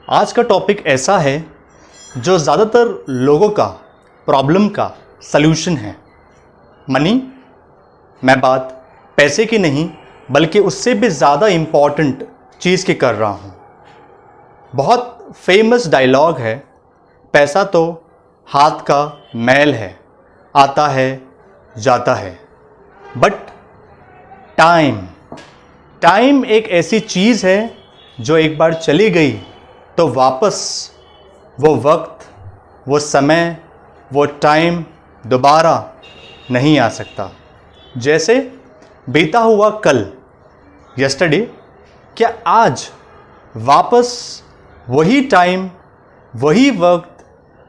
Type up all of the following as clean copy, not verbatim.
आज का टॉपिक ऐसा है जो ज़्यादातर लोगों का प्रॉब्लम का सल्यूशन है। मनी, मैं बात पैसे की नहीं बल्कि उससे भी ज़्यादा इम्पॉर्टेंट चीज़ की कर रहा हूँ। बहुत फेमस डायलॉग है, पैसा तो हाथ का मैल है, आता है जाता है, बट टाइम एक ऐसी चीज़ है जो एक बार चली गई तो वापस वो वक्त, वो समय, वो टाइम दोबारा नहीं आ सकता। जैसे बीता हुआ कल, यस्टरडे, क्या आज वापस वही टाइम, वही वक्त,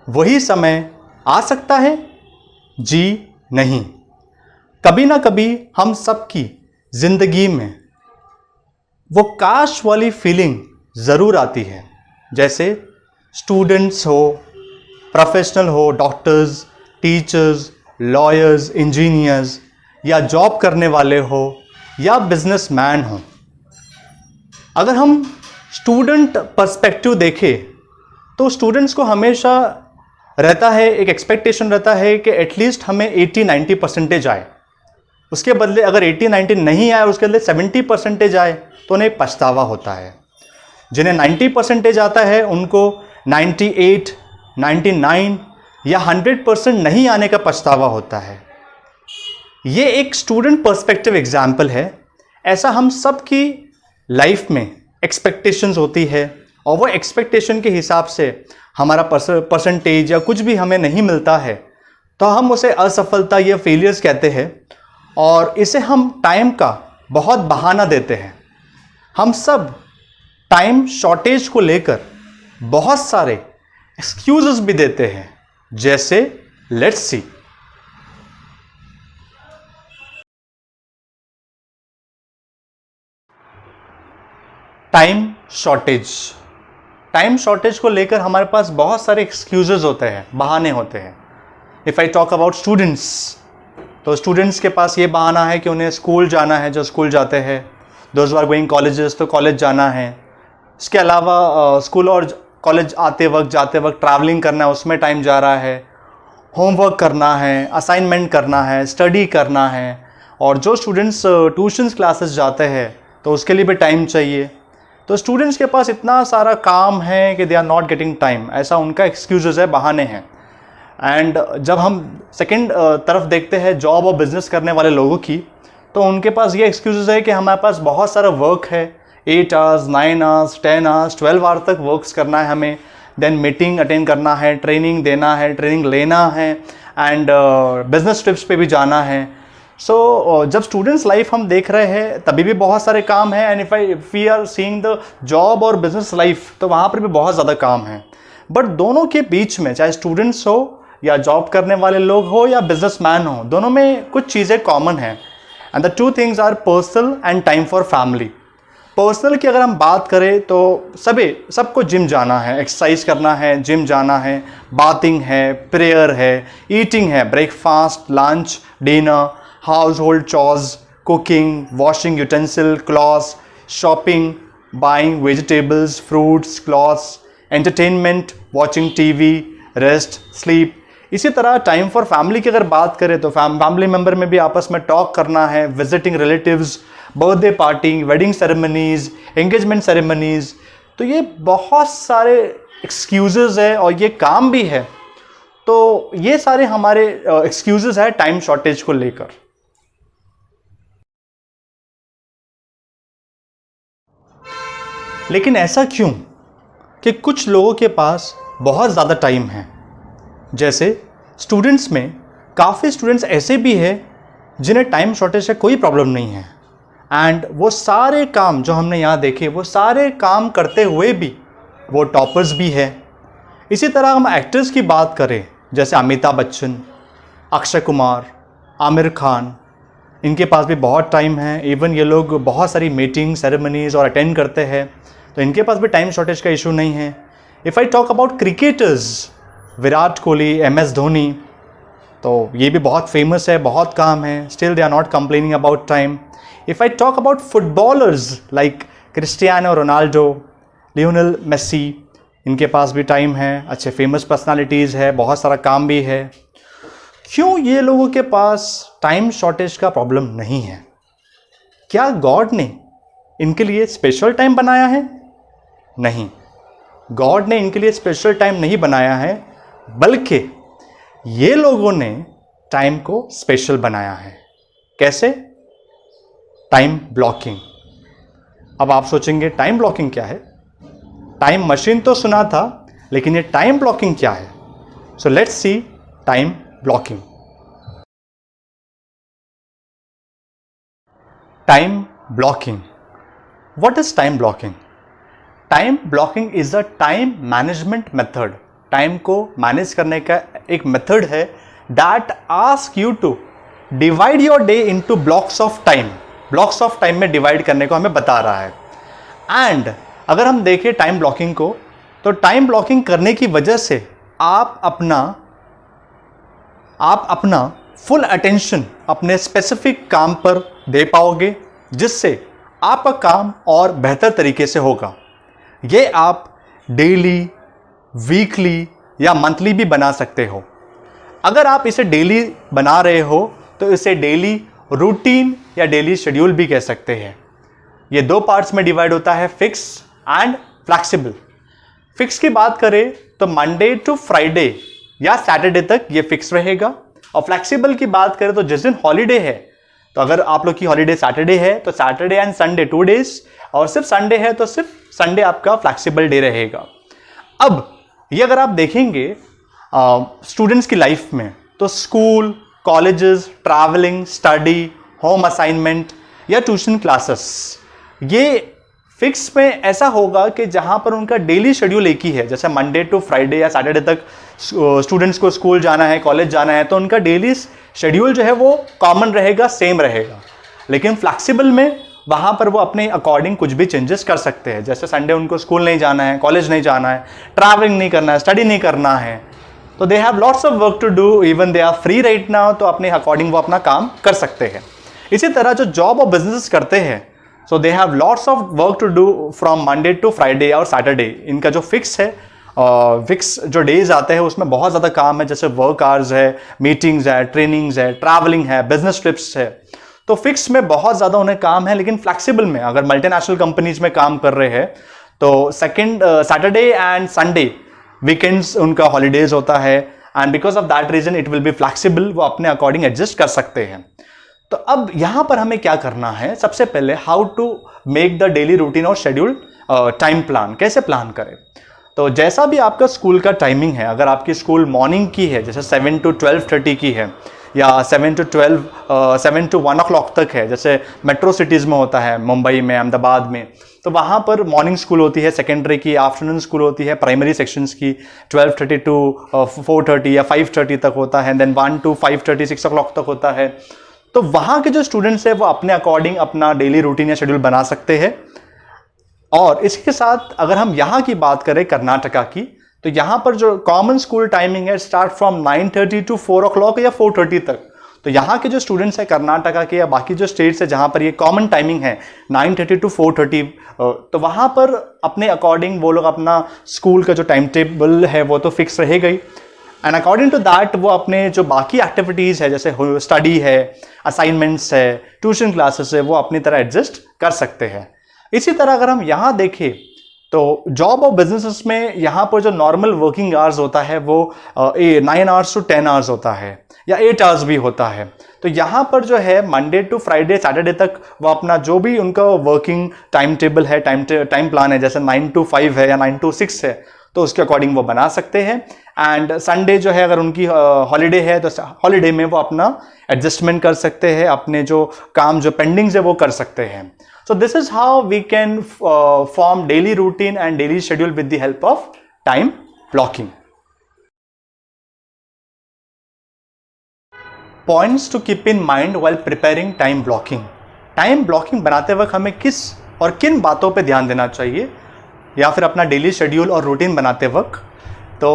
वही समय आ सकता है? जी नहीं। कभी ना कभी हम सबकी ज़िंदगी में वो काश वाली फीलिंग ज़रूर आती है। जैसे स्टूडेंट्स हो, प्रोफेशनल हो, डॉक्टर्स, टीचर्स, लॉयर्स, इंजीनियर्स, या जॉब करने वाले हो या बिजनेसमैन हो। अगर हम स्टूडेंट पर्सपेक्टिव देखें तो स्टूडेंट्स को हमेशा रहता है, एक एक्सपेक्टेशन रहता है कि एटलीस्ट हमें 80-90% आए। उसके बदले अगर 80-90 नहीं आए, उसके बदले 70% आए तो उन्हें पछतावा होता है। जिन्हें 90% आता है उनको 98, 99 या 100% नहीं आने का पछतावा होता है। ये एक स्टूडेंट पर्सपेक्टिव एग्जाम्पल है। ऐसा हम सब की लाइफ में एक्सपेक्टेशंस होती है और वो एक्सपेक्टेशन के हिसाब से हमारा परसेंटेज या कुछ भी हमें नहीं मिलता है तो हम उसे असफलता या फेलियर्स कहते हैं और इसे हम टाइम का बहुत बहाना देते हैं। हम सब टाइम शॉर्टेज को लेकर बहुत सारे एक्सक्यूजेस भी देते हैं। जैसे लेट्स सी। टाइम शॉर्टेज को लेकर हमारे पास बहुत सारे एक्सक्यूजेस होते हैं, बहाने होते हैं। If I talk about students, तो स्टूडेंट्स के पास ये बहाना है कि उन्हें स्कूल जाना है, जो स्कूल जाते हैं। दोज आर गोइंग कॉलेजेस, तो कॉलेज जाना है। इसके अलावा स्कूल और कॉलेज आते वक्त जाते वक्त ट्रैवलिंग करना है, उसमें टाइम जा रहा है। होमवर्क करना है, असाइनमेंट करना है, स्टडी करना है। और जो स्टूडेंट्स ट्यूशन्स क्लासेस जाते हैं तो उसके लिए भी टाइम चाहिए। तो स्टूडेंट्स के पास इतना सारा काम है कि they are not getting time, ऐसा उनका एक्सक्यूजेस है, बहाने हैं। एंड जब हम सेकेंड तरफ देखते हैं जॉब और बिजनेस करने वाले लोगों की, तो उनके पास ये एक्सक्यूजेस है कि हमारे पास बहुत सारा वर्क है, 8 आवर्स, 9 आवर्स, 10 आवर्स, 12 आवर्स तक वर्क्स करना है हमें। देन मीटिंग अटेंड करना है, ट्रेनिंग देना है, ट्रेनिंग लेना है, एंड बिजनेस ट्रिप्स पे भी जाना है। सो जब स्टूडेंट्स लाइफ हम देख रहे हैं तभी भी बहुत सारे काम हैं। And if we are seeing the job और बिजनेस लाइफ, तो वहाँ पर भी बहुत ज़्यादा काम है। बट दोनों के बीच में, चाहे स्टूडेंट्स हो या जॉब करने वाले लोग हो या बिजनेसमैन हो, दोनों में कुछ चीज़ें कॉमन हैं। And the two things are personal and time for family. Personal की अगर हम बात करें तो सबको जिम जाना है, एक्सरसाइज करना है, जिम जाना है, बाथिंग है, प्रेयर है, ईटिंग है, breakfast, lunch, dinner, household chores, cooking, washing utensil, clothes, shopping, buying vegetables, fruits, clothes, entertainment, watching TV, rest, sleep. इसी तरह टाइम फॉर फैमिली की अगर बात करें तो फैमिली मेम्बर में भी आपस में टॉक करना है, visiting relatives, birthday party, wedding ceremonies, engagement ceremonies. तो ये बहुत सारे एक्सक्यूजेस है और ये काम भी है। तो ये सारे हमारे एक्सक्यूजेस है टाइम शॉर्टेज को लेकर। लेकिन ऐसा क्यों कि कुछ लोगों के पास बहुत ज़्यादा टाइम है? जैसे स्टूडेंट्स में काफ़ी स्टूडेंट्स ऐसे भी हैं जिन्हें टाइम शॉर्टेज से कोई प्रॉब्लम नहीं है, एंड वो सारे काम जो हमने यहाँ देखे, वो सारे काम करते हुए भी वो टॉपर्स भी है। इसी तरह हम एक्टर्स की बात करें, जैसे अमिताभ बच्चन, अक्षय कुमार, आमिर खान, इनके पास भी बहुत टाइम है। इवन ये लोग बहुत सारी मीटिंग, सेरेमनीज और अटेंड करते हैं, तो इनके पास भी टाइम शॉर्टेज का इशू नहीं है। If I talk about cricketers, Virat Kohli, MS Dhoni, तो ये भी बहुत फेमस है, बहुत काम है, still they are not complaining about time. If I talk about footballers like Cristiano Ronaldo, Lionel Messi, इनके पास भी टाइम है, अच्छे फेमस पर्सनालिटीज़ है, बहुत सारा काम भी है। क्यों ये लोगों के पास टाइम शॉर्टेज का प्रॉब्लम नहीं है? क्या गॉड ने इनके लिए स्पेशल टाइम बनाया है? नहीं, गॉड ने इनके लिए स्पेशल टाइम नहीं बनाया है, बल्कि ये लोगों ने टाइम को स्पेशल बनाया है। कैसे? Time blocking. अब आप सोचेंगे टाइम ब्लॉकिंग क्या है? टाइम मशीन तो सुना था, लेकिन ये टाइम ब्लॉकिंग क्या है? So let's see time blocking. Time blocking. What is time blocking? Time blocking is a time management method. Time को मैनेज करने का एक मेथड है that ask you to divide your day into blocks of time. Blocks of time में divide करने को हमें बता रहा है। एंड अगर हम देखें टाइम ब्लॉकिंग को, तो टाइम ब्लॉकिंग करने की वजह से आप अपना फुल अटेंशन अपने स्पेसिफिक काम पर दे पाओगे, जिससे आपका काम और बेहतर तरीके से होगा। ये आप डेली, वीकली या मंथली भी बना सकते हो। अगर आप इसे डेली बना रहे हो तो इसे डेली रूटीन या डेली शेड्यूल भी कह सकते हैं। ये दो पार्ट्स में डिवाइड होता है, फिक्स एंड फ्लेक्सिबल। फिक्स की बात करें तो मंडे टू फ्राइडे या सैटरडे तक ये फिक्स रहेगा। और फ्लेक्सिबल की बात करें तो जिस दिन हॉलीडे है, तो अगर आप लोग की हॉलीडे सैटरडे है तो सैटरडे एंड संडे 2 डेज, और सिर्फ संडे है तो सिर्फ संडे आपका फ्लेक्सिबल डे रहेगा। अब ये अगर आप देखेंगे स्टूडेंट्स की लाइफ में, तो school, colleges, travelling, study, home assignment या ट्यूशन क्लासेस, ये फिक्स में ऐसा होगा कि जहां पर उनका डेली शेड्यूल एक ही है। जैसे मंडे टू फ्राइडे या सैटरडे तक स्टूडेंट्स को स्कूल जाना है, कॉलेज जाना है, तो उनका डेली शेड्यूल जो है वो कॉमन रहेगा, सेम रहेगा। लेकिन फ्लेक्सिबल में वहां पर वो अपने अकॉर्डिंग कुछ भी चेंजेस कर सकते हैं। जैसे संडे उनको स्कूल नहीं जाना है, कॉलेज नहीं जाना है, ट्रैवलिंग नहीं करना है, स्टडी नहीं करना है, तो they have lots of work to do, even they are free right now, तो अपने अकॉर्डिंग वो अपना काम कर सकते हैं। इसी तरह जो जॉब और बिजनेस करते हैं, so they have lots of work to do from Monday to Friday और सैटरडे। इनका जो फिक्स है, फिक्स जो डेज आते हैं उसमें बहुत ज़्यादा काम है, जैसे वर्क आवर्स है, मीटिंग्स है, ट्रेनिंग्स है, ट्रैवलिंग है, बिजनेस ट्रिप्स है। तो फिक्स में बहुत ज़्यादा उन्हें काम है। लेकिन फ्लेक्सिबल में अगर मल्टीनेशनल कंपनीज में काम कर रहे हैं तो सैटरडे एंड संडे वीकेंड्स उनका हॉलीडेज होता है, and because of that reason it will be flexible, वो अपने अकॉर्डिंग एडजस्ट कर सकते हैं। तो अब यहां पर हमें क्या करना है? सबसे पहले how to make the daily routine और शेड्यूल टाइम प्लान, कैसे प्लान करें? तो जैसा भी आपका स्कूल का टाइमिंग है, अगर आपकी स्कूल मॉर्निंग की है, जैसे 7 to 12:30 की है, या 7 to 1 o'clock तक है, जैसे मेट्रो सिटीज़ में होता है, मुंबई में, अहमदाबाद में, तो वहाँ पर मॉर्निंग स्कूल होती है, सेकेंडरी की, आफ्टरनून स्कूल होती है, प्राइमरी सेक्शंस की 12:30 to 4:30 या 5:30 तक होता है, देन 1 to 5:30 6 o'clock तक होता है। तो वहाँ के जो स्टूडेंट्स हैं वो अपने अकॉर्डिंग अपना डेली रूटीन या शेड्यूल बना सकते हैं। और इसके साथ अगर हम यहाँ की बात करें कर्नाटका की, तो यहाँ पर जो कॉमन स्कूल टाइमिंग है स्टार्ट फ्रॉम 9:30 to 4 o'clock या 4:30 तक। तो यहाँ के जो स्टूडेंट्स हैं कर्नाटका के या बाकी जो स्टेट्स है जहाँ पर ये कॉमन टाइमिंग है 9:30 to 4:30, तो वहाँ पर अपने अकॉर्डिंग वो लोग अपना स्कूल का जो टाइम टेबल है वो तो फिक्स रहेगा ही, एंड अकॉर्डिंग टू दैट वो अपने जो बाकी एक्टिविटीज़ है, जैसे स्टडी है, असाइनमेंट्स है, ट्यूशन क्लासेस है, वो अपनी तरह एडजस्ट कर सकते हैं। इसी तरह अगर हम यहाँ देखें तो जॉब और बिजनेसेस में यहाँ पर जो नॉर्मल वर्किंग आवर्स होता है वो 9 hours to 10 hours होता है, या 8 hours भी होता है। तो यहाँ पर जो है मंडे टू फ्राइडे सैटरडे तक वो अपना जो भी उनका वर्किंग टाइम टेबल है, टाइम प्लान है, जैसे 9 to 5 है या 9 to 6 है, तो उसके अकॉर्डिंग वो बना सकते हैं। एंड संडे जो है अगर उनकी हॉलीडे है तो हॉलीडे में वो अपना एडजस्टमेंट कर सकते हैं, अपने जो काम जो पेंडिंग्स है वो कर सकते हैं। So this is how we can form daily routine and daily schedule with the help of time blocking. Points to keep in mind while preparing time blocking. Time blocking बनाते वक्त हमें किस और किन बातों पे ध्यान देना चाहिए, या फिर अपना डेली शेड्यूल और रूटीन बनाते वक्त? तो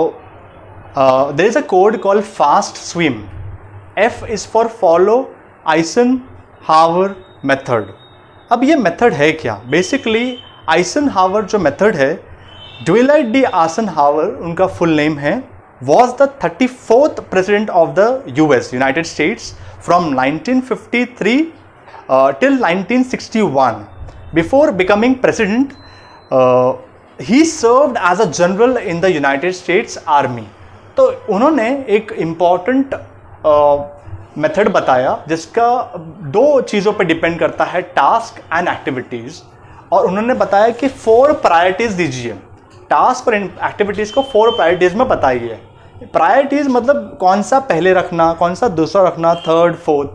there is a code called fast swim. F is for follow Eisenhower method. अब ये मेथड है क्या? बेसिकली आइजनहावर जो मेथड है ड्विलाइट डी आइजनहावर उनका फुल नेम है, was the 34th president of the US, United States, from 1953 till 1961. Before becoming president, he served as a general in the United States Army. तो उन्होंने एक important method बताया जिसका दो चीज़ों पे डिपेंड करता है, टास्क एंड एक्टिविटीज़, और उन्होंने बताया कि 4 प्रायोरिटीज़ दीजिए, टास्क और एक्टिविटीज़ को 4 प्रायोरिटीज़ में बताइए। प्रायोरिटीज़ मतलब कौन सा पहले रखना, कौन सा दूसरा रखना, थर्ड फोर्थ।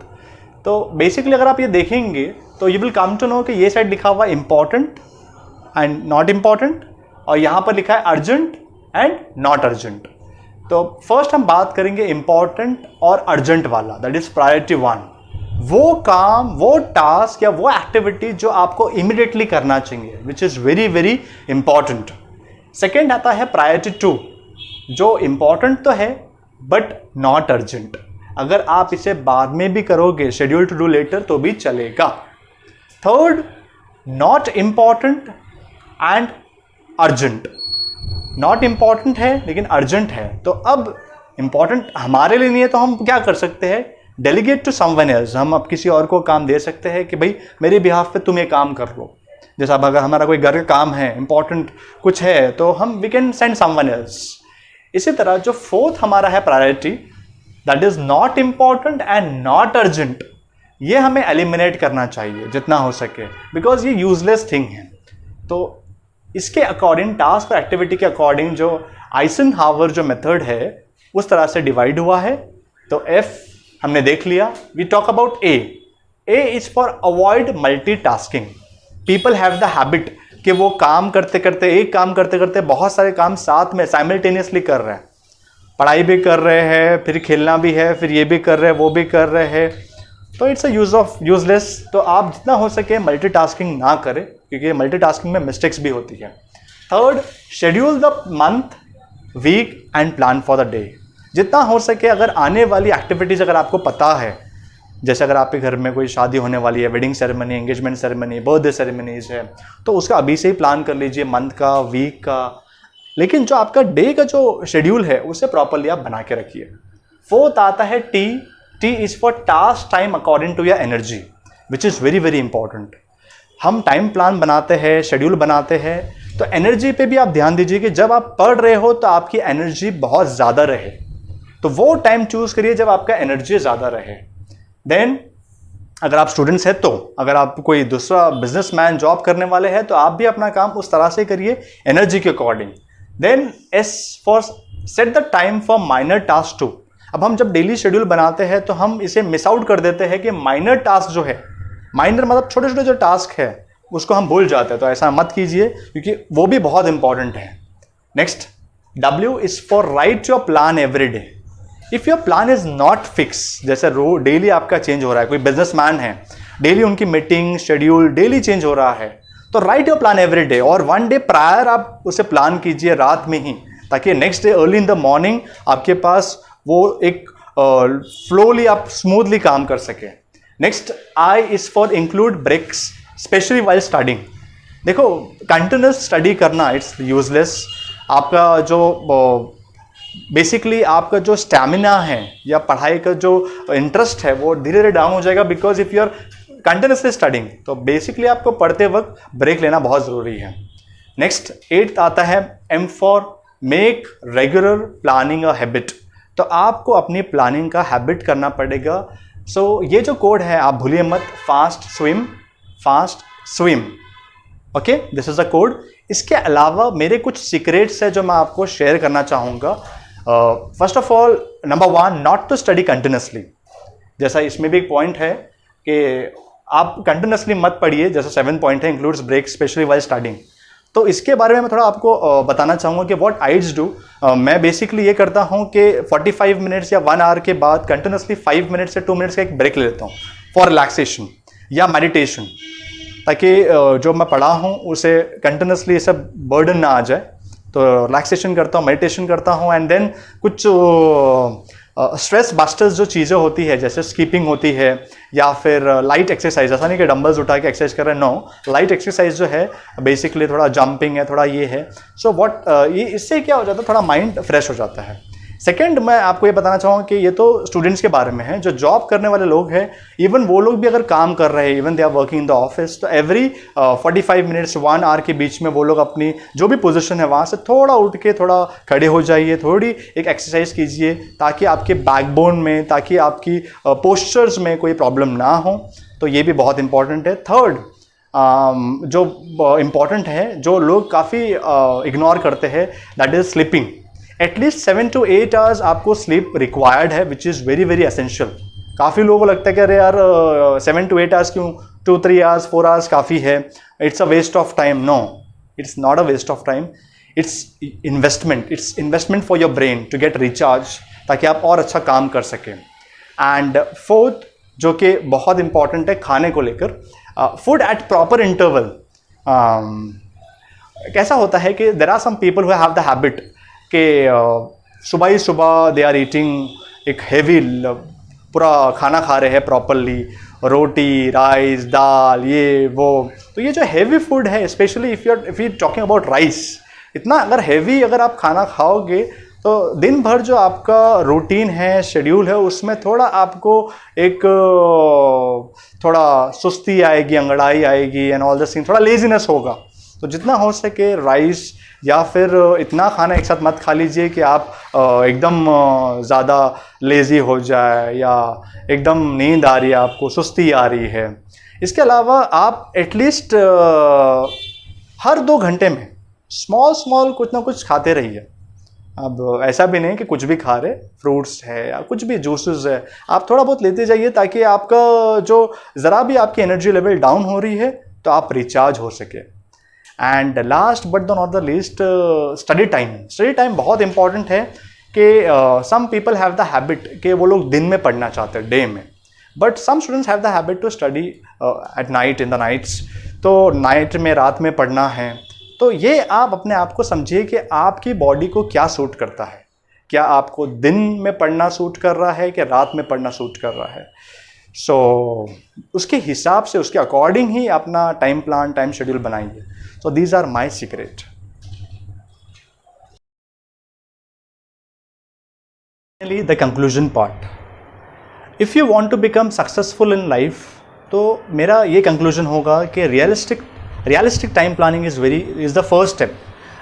तो बेसिकली अगर आप ये देखेंगे तो you will come to know कि ये साइड लिखा हुआ इम्पॉर्टेंट एंड नॉट इम्पॉर्टेंट, और यहाँ पर लिखा है अर्जेंट एंड नॉट अर्जेंट। तो फर्स्ट हम बात करेंगे इम्पॉर्टेंट और अर्जेंट वाला, दैट इज प्रायोरिटी 1। वो काम, वो टास्क या वो एक्टिविटी जो आपको इमिडिएटली करना चाहिए, विच is very very important. Second आता है प्रायोरिटी 2, जो इम्पॉर्टेंट तो है बट नॉट अर्जेंट, अगर आप इसे बाद में भी करोगे, शेड्यूल टू डू लेटर, तो भी चलेगा। Third, not important and urgent. Not important है लेकिन अर्जेंट है, तो अब इम्पॉर्टेंट हमारे लिए नहीं है तो हम क्या कर सकते हैं, डेलीगेट टू समवन एल्स। हम अब किसी और को काम दे सकते हैं कि भाई मेरे बिहाफ पे तुम ये काम कर लो। जैसा अब अगर हमारा कोई घर का काम है, इंपॉर्टेंट कुछ है, तो हम we can send someone else. इसी तरह जो फोर्थ हमारा है priority, that is not important and not urgent, ये हमें एलिमिनेट करना चाहिए जितना हो सके, बिकॉज ये यूजलेस थिंग है। तो इसके अकॉर्डिंग, टास्क और एक्टिविटी के अकॉर्डिंग जो आइजनहावर जो मेथड है उस तरह से डिवाइड हुआ है। तो एफ हमने देख लिया। We talk about A. A is for avoid multitasking. People have the habit कि वो काम करते करते, एक काम करते करते बहुत सारे काम साथ में साइमल्टेनियसली कर रहे हैं, पढ़ाई भी कर रहे हैं, फिर खेलना भी है, फिर ये भी कर रहे हैं, वो भी कर रहे हैं, तो इट्स अ यूजलेस। तो आप जितना हो सके मल्टीटास्किंग ना करें, क्योंकि मल्टीटास्किंग में मिस्टेक्स भी होती है। Third, schedule the month, week and plan for the day. जितना हो सके अगर आने वाली एक्टिविटीज़ अगर आपको पता है, जैसे अगर आपके घर में कोई शादी होने वाली है, wedding ceremony, engagement ceremony, birthday ceremonies है, तो उसका अभी से ही प्लान कर लीजिए, मंथ का, वीक का। लेकिन जो आपका डे का जो शेड्यूल है उसे प्रॉपरली आप बना के रखिए। फोर्थ आता है T. T is for task time according to your energy, which is very very important. हम टाइम प्लान बनाते हैं, शेड्यूल बनाते हैं, तो एनर्जी पे भी आप ध्यान दीजिए कि जब आप पढ़ रहे हो तो आपकी एनर्जी बहुत ज़्यादा रहे, तो वो टाइम चूज़ करिए जब आपका एनर्जी ज़्यादा रहे। देन अगर आप स्टूडेंट्स हैं, तो अगर आप कोई दूसरा बिजनेसमैन जॉब करने वाले हैं, तो आप भी अपना काम उस तरह से करिए एनर्जी के according. Then S for set the time for minor task too. अब हम जब डेली शेड्यूल बनाते हैं तो हम इसे मिस आउट कर देते हैं कि माइनर टास्क जो है, माइनर मतलब छोटे छोटे जो टास्क है उसको हम भूल जाते हैं, तो ऐसा मत कीजिए क्योंकि वो भी बहुत इंपॉर्टेंट है। Next, W is for right your plan every day. If your plan is not fix, जैसे डेली आपका चेंज हो रहा है, कोई बिजनेसमैन है, डेली उनकी मीटिंग शेड्यूल डेली चेंज हो रहा है, तो right your plan every day, और 1 डे प्रायर आप उसे प्लान कीजिए रात में ही, ताकि next day early in the morning आपके पास वो एक फ्लोली आप स्मूथली काम कर सके। Next, I is for include breaks specially while studying. देखो, कंटिन्यूस स्टडी करना इट्स यूजलेस। आपका जो बेसिकली आपका जो स्टैमिना है या पढ़ाई का जो इंटरेस्ट है वो धीरे धीरे डाउन हो जाएगा, because if you are continuously studying, तो बेसिकली आपको पढ़ते वक्त ब्रेक लेना बहुत ज़रूरी है। नेक्स्ट, 8th आता है M for make regular planning a habit. तो आपको अपनी प्लानिंग का हैबिट करना पड़ेगा। सो ये जो कोड है आप भूलिए मत, fast swim. Okay, this is the code. इसके अलावा मेरे कुछ सीक्रेट्स है जो मैं आपको शेयर करना चाहूँगा। First of all, number 1, not to study continuously. जैसा इसमें भी एक पॉइंट है कि आप कंटिन्यूसली मत पढ़िए, जैसा 7th पॉइंट है, includes break specially while studying. तो इसके बारे में मैं थोड़ा आपको बताना चाहूँगा कि व्हाट आई डू। मैं बेसिकली ये करता हूँ कि 45 मिनट्स या 1 आवर के बाद कंटिन्यूसली 5 मिनट से 2 मिनट्स का एक ब्रेक ले लेता हूँ फॉर रिलैक्सेशन या मेडिटेशन, ताकि जो मैं पढ़ा हूँ उसे कंटिन्यूसली सब बर्डन ना आ जाए। तो रिलैक्सेशन करता हूँ, मेडिटेशन करता हूँ, एंड देन कुछ स्ट्रेस बस्टर्स जो चीज़ें होती है, जैसे स्कीपिंग होती है या फिर लाइट एक्सरसाइज, ऐसा नहीं कि डंबल्स उठा के एक्सरसाइज कर रहे हैं, नो, लाइट एक्सरसाइज जो है बेसिकली थोड़ा जंपिंग है, थोड़ा ये है। सो ये इससे क्या हो जाता है, थोड़ा माइंड फ्रेश हो जाता है। सेकेंड, मैं आपको ये बताना चाहूँगा कि ये तो स्टूडेंट्स के बारे में है। जो जॉब करने वाले लोग हैं, इवन वो लोग भी अगर काम कर रहे हैं, even they are working in the office, तो एवरी 45 मिनट्स 1 आवर के बीच में वो लोग अपनी जो भी पोजीशन है वहाँ से थोड़ा उठ के थोड़ा खड़े हो जाइए, थोड़ी एक एक्सरसाइज कीजिए, ताकि आपके बैकबोन में, ताकि आपकी पोस्चर्स में कोई प्रॉब्लम ना हो। तो ये भी बहुत इंपॉर्टेंट है। थर्ड, जो इम्पॉर्टेंट है, जो लोग काफ़ी इग्नोर करते हैं, that is sleeping. At least 7 to 8 hours आपको स्लीप रिक्वायर्ड है, विच इज़ वेरी वेरी एसेंशियल। काफ़ी लोगों को लगता है कि अरे यार 7 to 8 आवर्स क्यों, 2-3 आवर्स 4 आवर्स काफ़ी है, it's a waste of time. No, it's not a waste of time, it's investment for your brain to get recharge, ताकि आप और अच्छा काम कर सकें। एंड फोर्थ, जो कि बहुत इंपॉर्टेंट है खाने को लेकर, फूड एट प्रॉपर इंटरवल। कैसा होता है कि there are some people who have the habit कि सुबह ही सुबह दे आर ईटिंग एक हेवी पूरा खाना खा रहे हैं प्रॉपरली, रोटी, राइस, दाल, ये वो। तो ये जो हेवी फूड है, specially if you talking about rice, इतना अगर हेवी अगर आप खाना खाओगे तो दिन भर जो आपका रूटीन है, शेड्यूल है, उसमें थोड़ा आपको एक थोड़ा सुस्ती आएगी, अंगड़ाई आएगी एंड ऑल दिस थिंग, थोड़ा लेजीनेस होगा। तो जितना हो सके राइस या फिर इतना खाना एक साथ मत खा लीजिए कि आप एकदम ज़्यादा लेज़ी हो जाए या एकदम नींद आ रही है, आपको सुस्ती आ रही है। इसके अलावा आप एटलीस्ट हर 2 घंटे में स्मॉल कुछ ना कुछ खाते रहिए। अब ऐसा भी नहीं कि कुछ भी खा रहे, फ्रूट्स है या कुछ भी जूसेस है, आप थोड़ा बहुत लेते जाइए, ताकि आपका जो ज़रा भी आपकी एनर्जी लेवल डाउन हो रही है तो आप रिचार्ज हो सके। And last but the not the least, study time बहुत इंपॉर्टेंट है कि some people have the habit कि वो लोग दिन में पढ़ना चाहते हैं, डे में, but some students have the habit to study at night, in the nights. तो नाइट में, रात में पढ़ना है, तो ये आप अपने आप को समझिए कि आपकी बॉडी को क्या सूट करता है। क्या आपको दिन में पढ़ना सूट कर रहा है कि रात में पढ़ना सूट कर रहा है? सो उसके हिसाब से, उसके अकॉर्डिंग ही अपना टाइम प्लान, टाइम शेड्यूल बनाइए। So these are my secret. Finally, the conclusion part. If you want to become successful in life, तो मेरा ये conclusion होगा कि realistic time planning is the first step.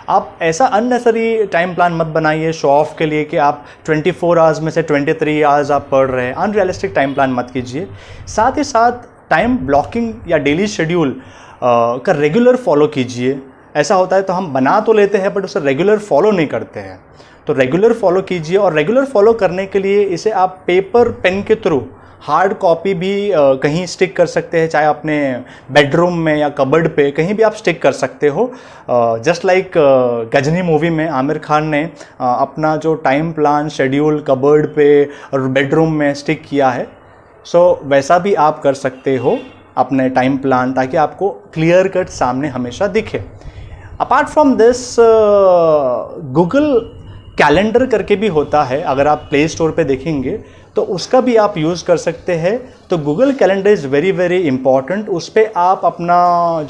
आप ऐसा unnecessary टाइम प्लान मत बनाइए शो ऑफ के लिए कि आप 24 आवर्स में से 23 आवर्स आप पढ़ रहे हैं। अनरियलिस्टिक टाइम प्लान मत कीजिए। साथ ही साथ टाइम ब्लॉकिंग या डेली शेड्यूल का रेगुलर फॉलो कीजिए। ऐसा होता है तो हम बना तो लेते हैं बट उसे रेगुलर फॉलो नहीं करते हैं, तो रेगुलर फॉलो कीजिए। और रेगुलर फॉलो करने के लिए इसे आप पेपर पेन के थ्रू, हार्ड कॉपी भी कहीं स्टिक कर सकते हैं, चाहे अपने बेडरूम में या कबर्ड पे कहीं भी आप स्टिक कर सकते हो। जस्ट लाइक गजनी मूवी में आमिर खान ने अपना जो टाइम प्लान शेड्यूल कबर्ड पे और बेडरूम में स्टिक किया है, सो वैसा भी आप कर सकते हो अपने टाइम प्लान, ताकि आपको क्लियर कट सामने हमेशा दिखे। Apart from this, Google calendar करके भी होता है, अगर आप प्ले स्टोर पे देखेंगे तो उसका भी आप यूज़ कर सकते हैं। तो Google calendar is very very important. उस पर आप अपना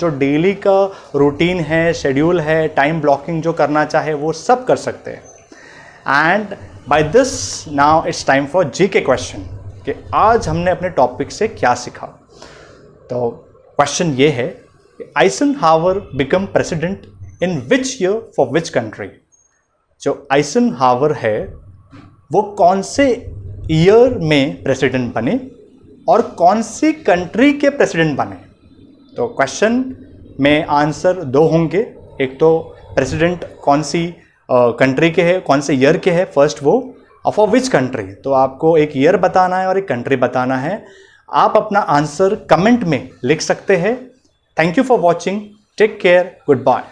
जो डेली का रूटीन है, शेड्यूल है, टाइम ब्लॉकिंग जो करना चाहे वो सब कर सकते हैं। And by this now it's time for GK question कि आज हमने अपने टॉपिक से क्या सीखा। तो क्वेश्चन ये है, Eisenhower become president in which year for which country? जो आइजनहावर है वो कौन से ईयर में प्रेसिडेंट बने और कौन सी कंट्री के प्रेसिडेंट बने? तो क्वेश्चन में आंसर 2 होंगे। एक तो प्रेसिडेंट कौन सी कंट्री के है, कौन से ईयर के है, फर्स्ट वो, और फॉर विच कंट्री, तो आपको एक ईयर बताना है और एक कंट्री बताना है। आप अपना आंसर कमेंट में लिख सकते हैं। Thank you for watching, take care, good bye.